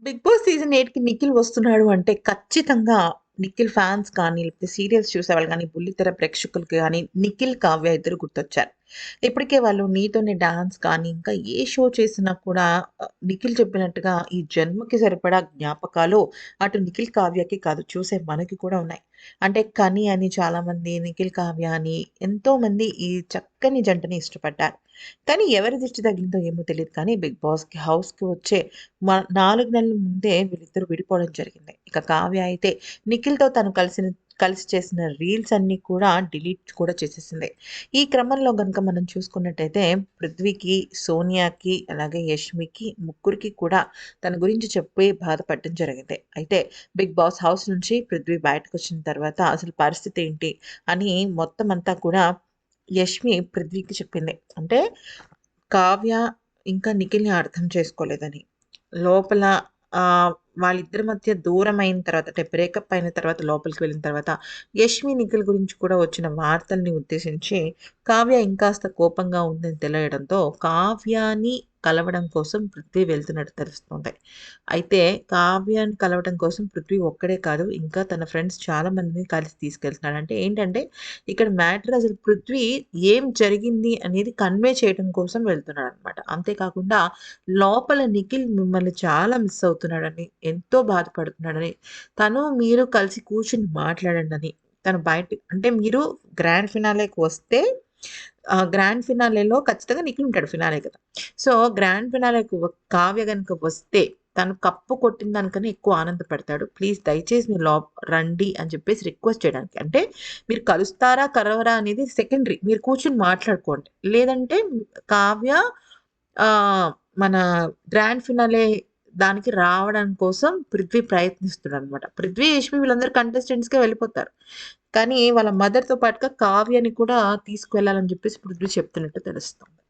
Big boss season 8కి Nikhil వస్తున్నాడు అంటే ఖచ్చితంగా నిఖిల్ ఫ్యాన్స్ కానీ, లేకపోతే సీరియల్స్ చూసేవాళ్ళు గానీ, బుల్లితెర ప్రేక్షకులకి గానీ, నిఖిల్, కావ్య ఇద్దరు గుర్తొచ్చారు. ఇప్పటికే వాళ్ళు 'నీతోనే డాన్స్' కానీ, ఇంకా ఏ షో చేసినా కూడా నిఖిల్ చెప్పినట్టుగా ఈ జన్మకి సరిపడా జ్ఞాపకాలు అటు నిఖిల్, కావ్యకి కాదు చూసే మనకి కూడా ఉన్నాయి. అంటే 'కని' అని చాలామంది, నిఖిల్, కావ్య అని ఎంతోమంది ఈ చక్కని జంటని ఇష్టపడ్డారు. కానీ ఎవరి దిష్టి తగిలిందో ఏమో తెలీదు కానీ హౌస్‌కి వచ్చే 4 నెలల ముందే వీళ్ళిద్దరూ విడిపోవడం జరిగింది. ఇక కావ్య అయితే నిఖిల్‌తో తను కలిసి చేసిన రీల్స్ అన్నీ కూడా డిలీట్ కూడా చేసేసింది. ఈ క్రమంలో గనుక మనం చూసుకున్నట్టయితే పృథ్వీకి, సోనియాకి, అలాగే యష్మికి ముగ్గురికి కూడా తన గురించి చెప్పి బాధపడడం జరిగింది. అయితే బిగ్ బాస్ హౌస్ నుంచి పృథ్వీ బయటకొచ్చిన తర్వాత అసలు పరిస్థితి ఏంటి అని మొత్తం అంతా కూడా యష్మి పృథ్వీకి చెప్పింది. అంటే కావ్య ఇంకా నిఖిల్‌ని అర్థం చేసుకోలేదని. లోపల వాళ్ళిద్దరి మధ్య దూరమైన తర్వాత అంటే బ్రేకప్ అయిన తర్వాత లోపలికి వెళ్ళిన తర్వాత యష్మి, నిఖిల్ గురించి కూడా వచ్చిన వార్తల్ని ఉద్దేశించి కావ్య ఇంకాస్త కోపంగా ఉందని తెలియడంతో కావ్యని కలవడం కోసం పృథ్వీ వెళ్తున్నట్టు తెలుస్తుంది. అయితే కావ్యాన్ని కలవడం కోసం పృథ్వీ ఒక్కడే కాదు ఇంకా తన ఫ్రెండ్స్ చాలా మందిని కలిసి తీసుకెళ్తున్నాడు. అంటే ఏంటంటే ఇక్కడ మ్యాటర్ అసలు పృథ్వీ ఏం జరిగింది అనేది కన్వే చేయడం కోసం వెళ్తున్నాడనమాట. అంతేకాకుండా లోపల నిఖిల్ మిమ్మల్ని చాలా మిస్ అవుతున్నాడని, ఎంతో బాధపడుతున్నాడని, మీరు కలిసి కూర్చొని మాట్లాడండని, తను అంటే మీరు గ్రాండ్ ఫినాలేకి వస్తే గ్రాండ్ ఫినాలేలో ఖచ్చితంగా నిఖిల్ ఉంటాడు ఫినాలే కదా! సో, గ్రాండ్ ఫినాలేకి కావ్య గనుక వస్తే తను కప్పు కొట్టిన దానికన్నా ఎక్కువ ఆనందపడతాడు. ప్లీజ్ దయచేసి మీరు రండి అని చెప్పేసి రిక్వెస్ట్ చేయడానికి. అంటే మీరు కలుస్తారా? కలవరా? అనేది సెకండరీ. మీరు కూర్చొని మాట్లాడుకోండి. లేదంటే కావ్య మన గ్రాండ్ ఫినాలే దానికి రావడం కోసం పృథ్వీ ప్రయత్నిస్తున్నాడనమాట. పృథ్వీ, యష్మి వీళ్ళందరూ కంటెస్టెంట్స్‌గా వెళ్ళిపోతారు. కానీ వాళ్ళ మదర్‌తో పాటుగా కావ్యని కూడా తీసుకువెళ్ళాలని చెప్పేసి పృథ్వీ చెప్తున్నట్టు తెలుస్తుంది.